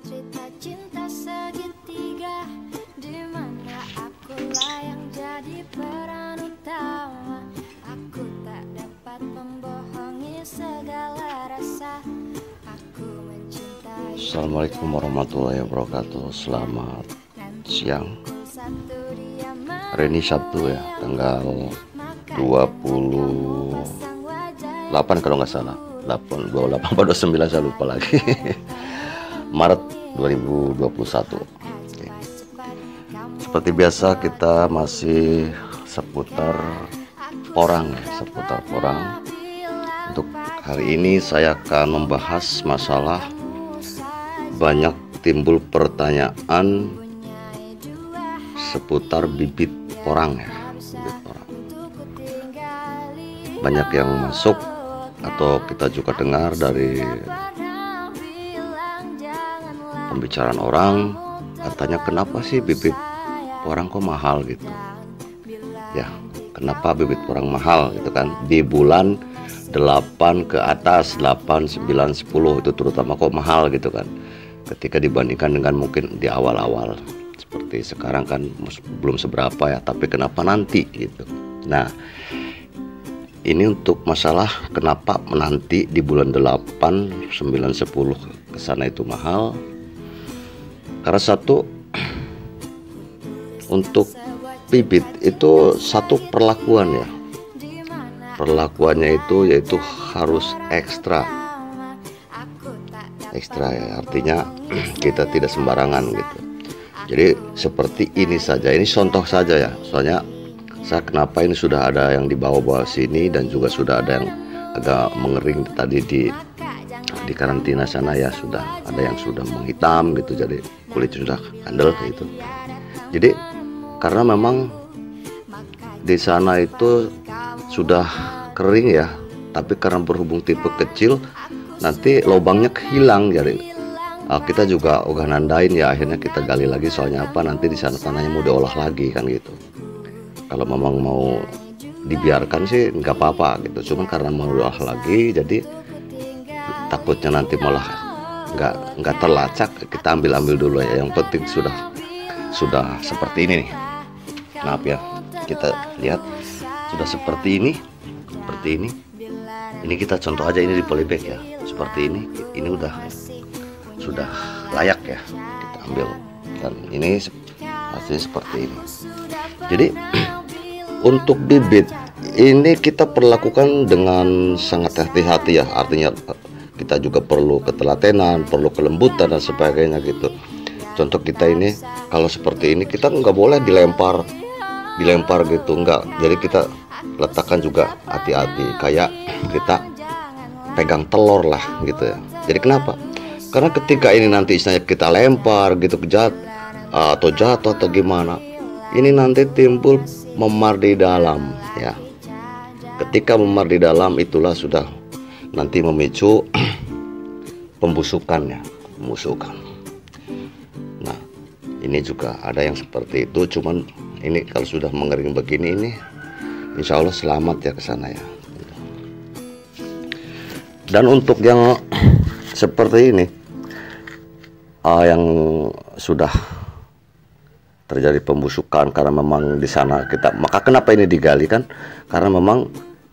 cerita cinta segitiga, di mana akulah yang jadi peran utama. Aku tak dapat membohongi segala rasa. Aku mencintai. Assalamualaikum warahmatullahi wabarakatuh. Selamat siang. Hari ini Sabtu ya, tanggal 28 kalau nggak salah, 28 atau 29 saya lupa lagi. Maret 2021. Oke. Seperti biasa kita masih seputar porang ya, seputar porang. Untuk hari ini saya akan membahas masalah banyak timbul pertanyaan seputar bibit porang ya, bibit porang. Banyak yang masuk atau kita juga dengar dari pembicaraan orang, katanya kenapa sih bibit porang kok mahal gitu ya, kenapa bibit porang mahal gitu kan, di bulan 8 ke atas, 8, 9, 10 itu terutama kok mahal gitu kan, ketika dibandingkan dengan mungkin di awal-awal seperti sekarang kan belum seberapa ya, tapi kenapa nanti gitu. Nah, ini untuk masalah kenapa menanti di bulan 8, 9, 10 kesana itu mahal. Karena satu, untuk bibit itu satu perlakuan ya. Perlakuannya itu yaitu harus ekstra ya, artinya kita tidak sembarangan gitu. Jadi seperti ini saja, ini contoh saja ya, soalnya saya kenapa ini sudah ada yang dibawa-bawa sini dan juga sudah ada yang agak mengering tadi di karantina sana ya, sudah ada yang sudah menghitam gitu, jadi kulitnya sudah kandel gitu. Jadi karena memang di sana itu sudah kering ya, tapi karena berhubung tipe kecil nanti lubangnya hilang, jadi kita juga udah nandain ya, akhirnya kita gali lagi, soalnya apa, nanti di sana tanahnya mau diolah lagi kan gitu. Kalau memang mau dibiarkan sih nggak apa-apa gitu, cuman karena mau diolah lagi jadi takutnya nanti malah nggak terlacak, kita ambil dulu ya, yang penting sudah seperti ini nih. Maaf ya, kita lihat sudah seperti ini. Ini kita contoh aja, ini di polybag ya, seperti ini sudah layak ya, kita ambil, dan ini hasilnya seperti ini. Jadi untuk bibit ini kita perlakukan dengan sangat hati-hati ya, artinya kita juga perlu ketelatenan, perlu kelembutan dan sebagainya gitu. Contoh kita ini kalau seperti ini kita nggak boleh dilempar gitu, enggak. Jadi kita letakkan juga hati-hati, kayak kita pegang telur lah gitu ya. Jadi kenapa? Karena ketika ini nanti istilahnya kita lempar gitu atau jatuh atau gimana, ini nanti timbul memar di dalam ya. Ketika memar di dalam itulah sudah nanti memicu pembusukan. Nah, ini juga ada yang seperti itu, cuman ini kalau sudah mengering begini, ini insya Allah selamat ya ke sana ya. Dan untuk yang seperti ini, yang sudah terjadi pembusukan karena memang di sana maka kenapa ini digali kan, karena memang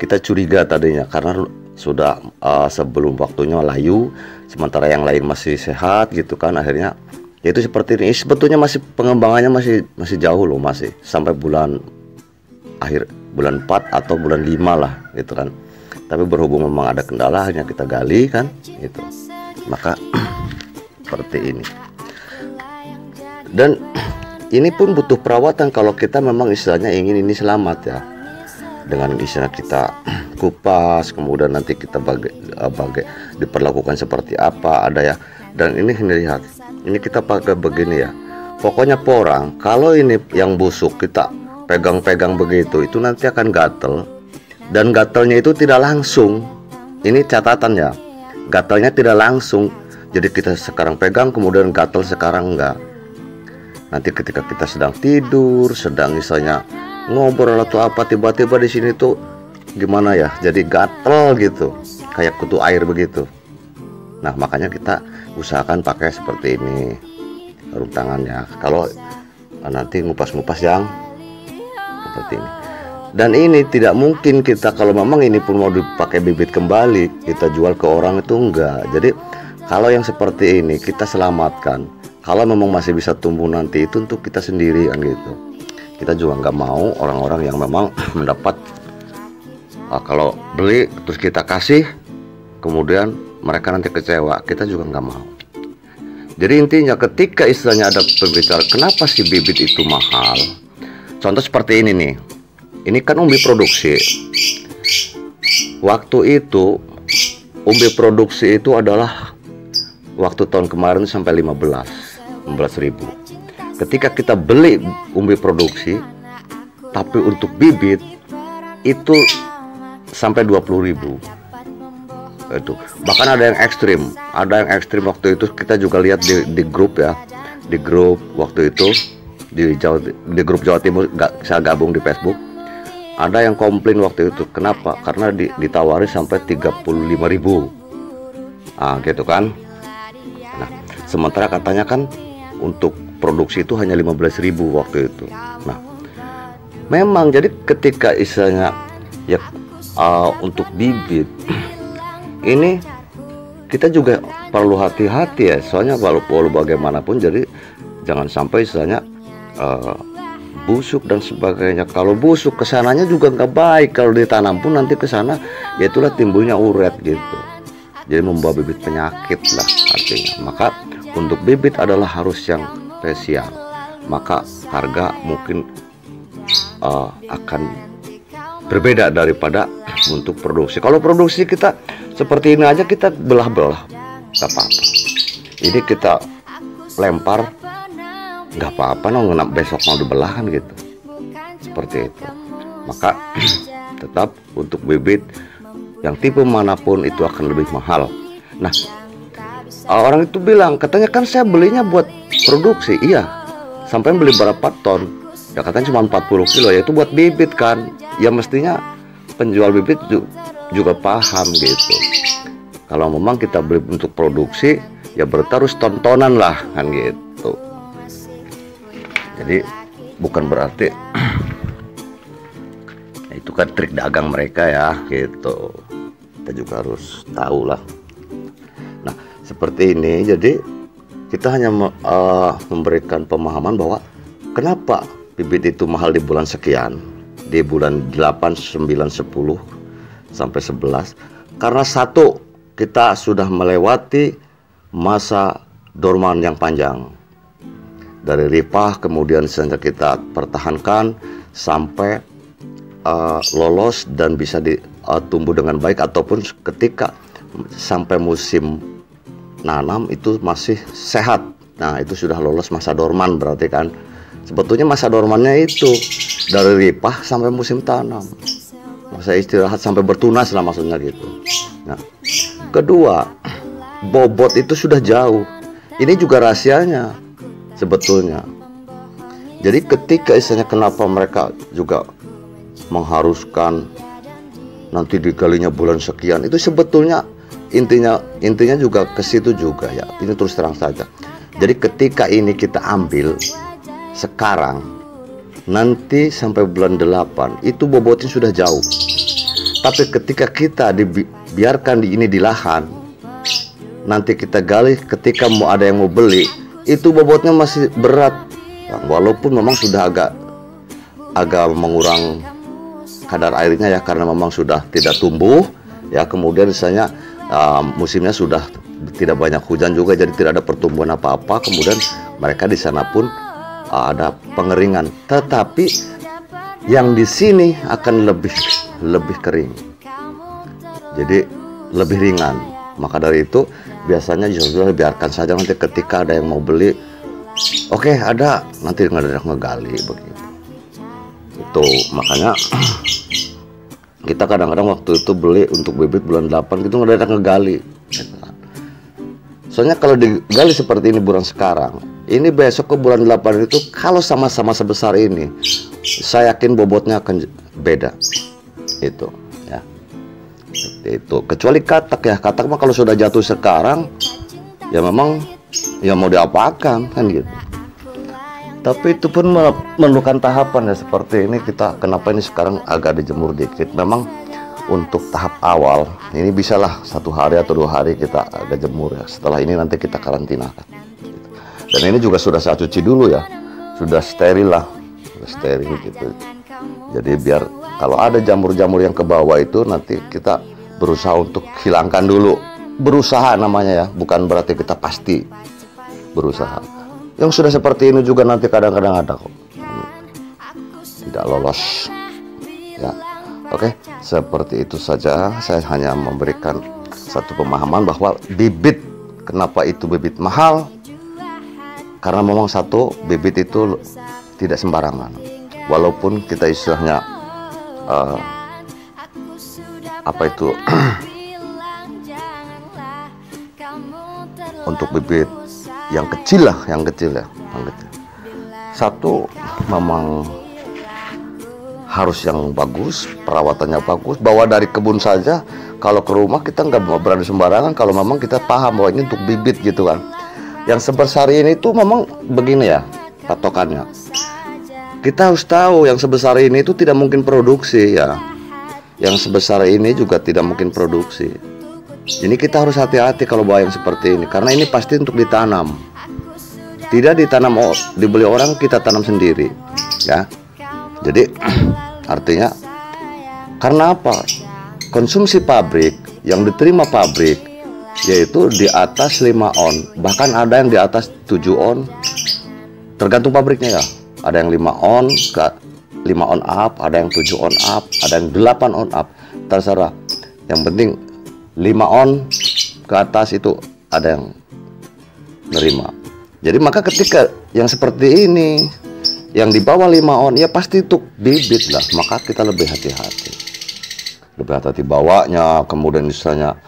kita curiga tadinya karena sudah sebelum waktunya layu, sementara yang lain masih sehat gitu kan, akhirnya yaitu seperti ini. Sebetulnya masih pengembangannya masih jauh loh, masih sampai bulan 4 atau bulan 5 lah gitu kan. Tapi berhubung memang ada kendala, hanya kita gali kan gitu, maka seperti ini. Dan ini pun butuh perawatan kalau kita memang istilahnya ingin ini selamat ya, dengan istilah kita kupas, kemudian nanti kita diperlakukan seperti apa ada ya. Dan ini lihat, ini kita pakai begini ya, pokoknya porang kalau ini yang busuk kita pegang-pegang begitu, itu nanti akan gatel, dan gatalnya itu tidak langsung. Ini catatan ya, gatalnya tidak langsung. Jadi kita sekarang pegang kemudian gatal, sekarang enggak. Nanti ketika kita sedang tidur, sedang misalnya ngobrol atau apa, tiba-tiba di sini tuh gimana ya, jadi gatel gitu, kayak kutu air begitu. Nah makanya kita usahakan pakai seperti ini sarung tangannya. Kalau nanti ngupas-ngupas yang seperti ini. Dan ini tidak mungkin kita, kalau memang ini pun mau dipakai bibit kembali, kita jual ke orang itu enggak. Jadi kalau yang seperti ini kita selamatkan. Kalau memang masih bisa tumbuh nanti itu untuk kita sendiri kan gitu. Kita juga nggak mau orang-orang yang memang mendapat kalau beli terus kita kasih, kemudian mereka nanti kecewa. Kita juga nggak mau. Jadi intinya ketika istilahnya ada pembicara, kenapa sih bibit itu mahal? Contoh seperti ini nih. Ini kan umbi produksi. Waktu itu umbi produksi itu adalah waktu tahun kemarin sampai 15.000. Ketika kita beli umbi produksi, tapi untuk bibit itu sampai 20.000. Itu bahkan ada yang ekstrim. Waktu itu kita juga lihat di grup ya, di grup waktu itu di grup Jawa Timur, saya gabung di Facebook. Ada yang komplain waktu itu, kenapa? Karena ditawari sampai 35.000. Gitu kan. Nah, sementara katanya kan untuk produksi itu hanya 15.000 waktu itu. Nah, memang jadi ketika istilahnya ya untuk bibit ini kita juga perlu hati-hati ya, soalnya walau bagaimanapun, jadi jangan sampai istilahnya busuk dan sebagainya. Kalau busuk kesananya juga nggak baik. Kalau ditanam pun nanti kesana ya itulah timbulnya uret gitu. Jadi membawa bibit penyakit lah artinya. Maka untuk bibit adalah harus yang spesial. Maka harga mungkin akan berbeda daripada untuk produksi. Kalau produksi kita seperti ini aja kita belah-belah nggak apa-apa. Ini kita lempar nggak apa-apa, besok mau dibelah kan gitu, seperti itu. Maka tetap untuk bibit yang tipe manapun itu akan lebih mahal. Nah, orang itu bilang, katanya kan saya belinya buat produksi. Iya, sampai beli berapa ton? Ya katanya cuma 40 kilo, ya itu buat bibit kan. Ya mestinya penjual bibit juga paham gitu. Kalau memang kita beli untuk produksi, ya berarti harus ton-tonan lah kan gitu. Jadi bukan berarti itu kan trik dagang mereka ya gitu. Kita juga harus tahu lah. Nah seperti ini, jadi kita hanya memberikan pemahaman bahwa kenapa bibit itu mahal di bulan sekian, di bulan 8, 9, 10 sampai 11. Karena satu, kita sudah melewati masa dorman yang panjang. Dari ripah kemudian saja kita pertahankan sampai lolos dan bisa tumbuh dengan baik, ataupun ketika sampai musim nanam itu masih sehat. Nah itu sudah lolos masa dorman berarti kan. Sebetulnya masa dormannya itu dari ripah sampai musim tanam, masa istirahat sampai bertunas lah maksudnya gitu. Nah kedua, bobot itu sudah jauh. Ini juga rahasianya sebetulnya. Jadi ketika istilahnya kenapa mereka juga mengharuskan nanti digalinya bulan sekian, itu sebetulnya intinya juga ke situ juga ya. Ini terus terang saja. Jadi ketika ini kita ambil sekarang, nanti sampai bulan 8 itu bobotnya sudah jauh. Tapi ketika kita dibiarkan ini di lahan, nanti kita gali, ketika mau ada yang mau beli, itu bobotnya masih berat. Walaupun memang sudah agak mengurang kadar airnya ya, karena memang sudah tidak tumbuh ya. Kemudian misalnya musimnya sudah tidak banyak hujan juga, jadi tidak ada pertumbuhan apa-apa. Kemudian mereka di sana pun ada pengeringan, tetapi yang di sini akan lebih kering, jadi lebih ringan. Maka dari itu biasanya sudah biarkan saja, nanti ketika ada yang mau beli, oke, ada, nanti ngegali begitu. Itu makanya kita kadang-kadang waktu itu beli untuk bibit bulan 8 gitu ngegali. Soalnya kalau digali seperti ini bulan sekarang, ini besok ke bulan 8 itu kalau sama-sama sebesar ini, saya yakin bobotnya akan beda. Itu ya. Seperti itu. Kecuali katak ya. Katak mah kalau sudah jatuh sekarang, ya memang ya mau diapakan kan gitu. Tapi itu pun memerlukan tahapan ya seperti ini. Kita kenapa ini sekarang agak dijemur dikit, memang untuk tahap awal ini bisalah 1 hari atau 2 hari kita agak jemur ya. Setelah ini nanti kita karantinakan. Dan ini juga sudah saya cuci dulu ya, sudah steril lah, sudah steril gitu. Jadi biar kalau ada jamur-jamur yang ke bawah itu nanti kita berusaha untuk hilangkan dulu. Berusaha namanya ya, bukan berarti kita pasti berusaha. Yang sudah seperti ini juga nanti kadang-kadang ada kok tidak lolos ya. Oke, seperti itu saja. Saya hanya memberikan satu pemahaman bahwa bibit, kenapa itu bibit mahal, karena memang satu, bibit itu tidak sembarangan. Walaupun kita istilahnya apa itu untuk bibit yang kecil lah, yang kecil. Satu, memang harus yang bagus, perawatannya bagus. Bawa dari kebun saja, kalau ke rumah kita nggak berani sembarangan. Kalau memang kita paham bahwa ini untuk bibit gitu kan. Yang sebesar ini tuh memang begini ya patokannya. Kita harus tahu yang sebesar ini itu tidak mungkin produksi ya. Yang sebesar ini juga tidak mungkin produksi. Ini kita harus hati-hati kalau bawa yang seperti ini, karena ini pasti untuk ditanam. Tidak ditanam dibeli orang, kita tanam sendiri ya. Jadi artinya karena apa? Konsumsi pabrik yang diterima pabrik yaitu di atas 5 on, bahkan ada yang di atas 7 on, tergantung pabriknya ya. Ada yang 5 on, 5 on up, ada yang 7 on up, ada yang 8 on up, terserah. Yang penting 5 on ke atas itu ada yang nerima. Jadi maka ketika yang seperti ini, yang di bawah 5 on, ya pasti untuk bibit lah. Maka kita lebih hati-hati. Lebih hati-hati bawanya, kemudian misalnya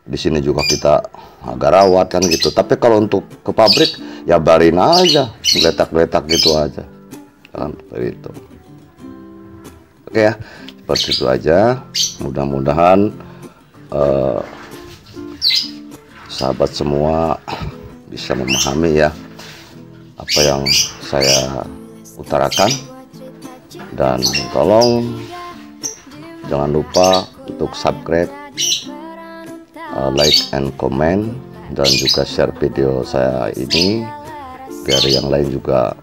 di sini juga kita agak rawat kan gitu. Tapi kalau untuk ke pabrik ya barin aja, geletak-geletak gitu aja. Jangan seperti itu. Oke ya, seperti itu aja. Mudah-mudahan sahabat semua bisa memahami ya apa yang saya utarakan. Dan tolong jangan lupa untuk subscribe, like and comment, dan juga share video saya ini biar yang lain juga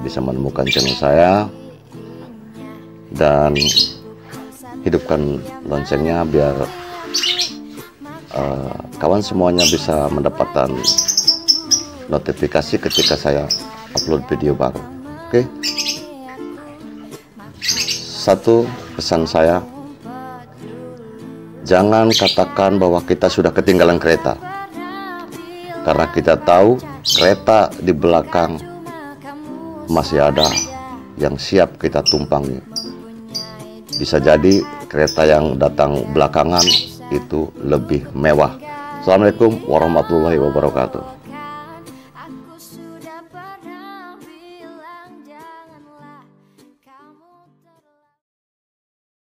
bisa menemukan channel saya. Dan hidupkan loncengnya biar kawan semuanya bisa mendapatkan notifikasi ketika saya upload video baru. Oke. Satu pesan saya, jangan katakan bahwa kita sudah ketinggalan kereta, karena kita tahu kereta di belakang masih ada yang siap kita tumpangi. Bisa jadi kereta yang datang belakangan itu lebih mewah. Assalamualaikum warahmatullahi wabarakatuh.